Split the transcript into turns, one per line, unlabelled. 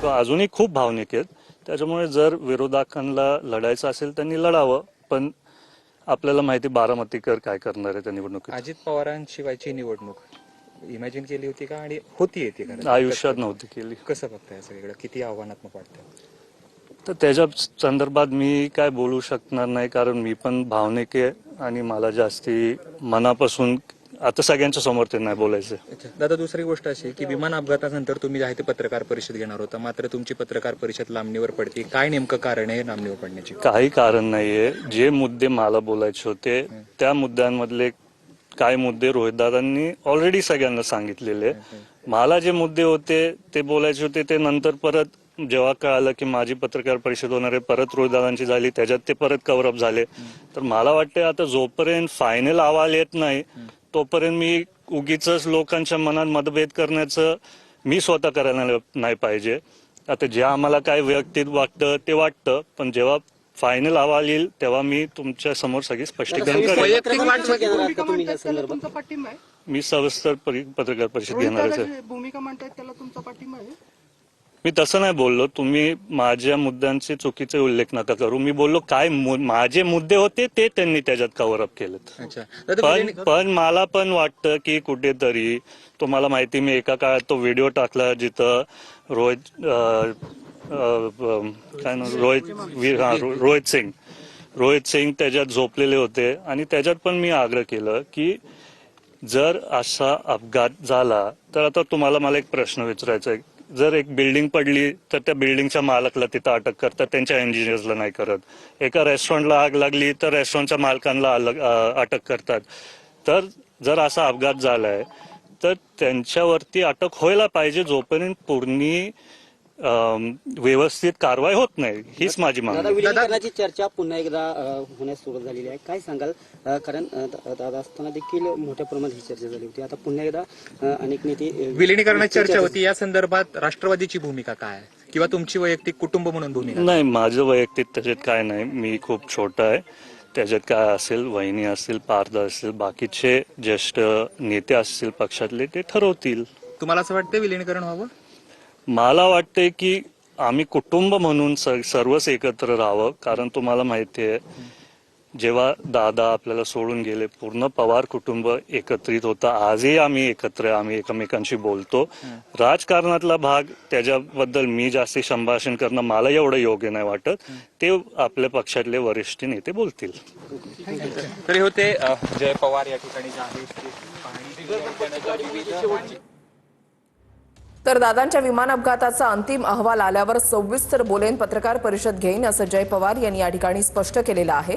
अजूनही खूप भावनिक आहेत. त्याच्यामुळे जर विरोधकांना लढायचं असेल त्यांनी लढावं, पण आपल्याला माहिती बारामतीकर काय करणार आहे त्या निवडणुकीत.
अजित पवारांशिवायची निवडणूक इमॅजिन केली होती का आणि होती येते का?
आयुष्यात नव्हती केली.
कसं बघताय सगळीकडे, किती आव्हानात्मक वाटतं?
तर त्याच्या संदर्भात मी काय बोलू शकणार नाही, कारण मी पण भावनिक आहे आणि मला जास्ती मनापासून आता सगळ्यांच्या समोर ते नाही बोलायचं.
दादा, दुसरी गोष्ट अशी की विमान अपघातानंतर तुम्ही आहे ते पत्रकार परिषद घेणार होता, मात्र तुमची पत्रकार परिषद लांबणीवर पडते. काय नेमकं कारण आहे लांबणीवर पडण्याची?
काही कारण नाहीये. जे मुद्दे मला बोलायचे होते त्या मुद्द्यांमधले काय मुद्दे रोहितदादांनी ऑलरेडी सगळ्यांना सांगितलेले. मला जे मुद्दे होते ते बोलायचे होते ते नंतर परत जेव्हा कळालं की माझी पत्रकार परिषद होणार आहे, परत रोहितदादांची झाली, त्याच्यात ते परत कव्हरअप झाले. तर मला वाटतं आता जोपर्यंत फायनल अहवाल येत नाही तोपर्यंत मी उगीच लोकांच्या मनात मतभेद करण्याचं मी स्वतः करायला नाही पाहिजे. आता जे आम्हाला काय वैयक्तिक वाटतं ते वाटतं, पण जेव्हा फायनल अहवाल येईल तेव्हा मी तुमच्या समोर सगळी स्पष्टीकरण करेन. मी सविस्तर पत्रकार परिषद घेणारच आहे.
भूमिका मांडतायत त्याला तुमचा पाठिंबा आहे?
मी तसं नाही बोललो. तुम्ही माझ्या मुद्द्यांचे चुकीचे उल्लेख नका करू. मी बोललो काय माझे मुद्दे होते ते त्यांनी त्याच्यात कव्हरअप केलेत. पण मला पण वाटतं की कुठेतरी तुम्हाला माहिती, मी एका काळात तो व्हिडिओ टाकला जिथं रोहित सिंग त्याच्यात झोपलेले होते आणि त्याच्यात पण मी आग्रह केलं की जर असा अपघात झाला तर आता तुम्हाला मला एक प्रश्न विचारायचा आहे. जर एक बिल्डिंग पडली तर त्या बिल्डिंगच्या मालकाला तिथं अटक करतात, त्यांच्या इंजिनियर्सला नाही करत. एका रेस्टॉरंटला आग लागली तर रेस्टॉरंटच्या मालकांना अटक करतात. तर जर असा अपघात झालाय तर त्यांच्यावरती अटक व्हायला पाहिजे जोपर्यंत पूर्ण व्यवस्थित कारवाई होत नाही. हीच माझी मागणी.
विलीनीकरणाची चर्चा पुन्हा एकदा होण्यास सुरुवात झालेली आहे. काय सांगाल? कारण दादा असताना देखील मोठ्या प्रमाणात ही चर्चा झाली होती. आता पुन्हा एकदा अनेक नेते
विलीनीकरणाची चर्चा होती. या संदर्भात राष्ट्रवादीची भूमिका काय आहे किंवा तुमची वैयक्तिक कुटुंब म्हणून भूमिका?
नाही, माझं वैयक्तिक त्याच्यात काय नाही. मी खूप छोटा आहे. त्याच्यात काय असेल, वहिनी असतील, पार्थ असतील, बाकीचे ज्येष्ठ नेते असतील पक्षातले ते ठरवतील.
तुम्हाला असं वाटतं विलीनीकरण व्हावं?
मला वाटतंय की आम्ही कुटुंब म्हणून सर्वच एकत्र राहावं. कारण तुम्हाला माहिती आहे जेव्हा दादा आपल्याला सोडून गेले पूर्ण पवार कुटुंब एकत्रित होतं. आजही आम्ही एकत्र, आम्ही एकमेकांशी बोलतो. राजकारणातला भाग त्याच्याबद्दल मी जास्ती संभाषण करणं मला एवढं योग्य नाही वाटत. ते आपल्या पक्षातले वरिष्ठ नेते बोलतील.
तरी होते जय पवार या ठिकाणी
तर दादांच्या विमान अपघाताचा अंतिम अहवाल आल्यावर सविस्तर बोलेन, पत्रकार परिषद घेईन असं जय पवार यांनी या ठिकाणी स्पष्ट केलेलं आहे.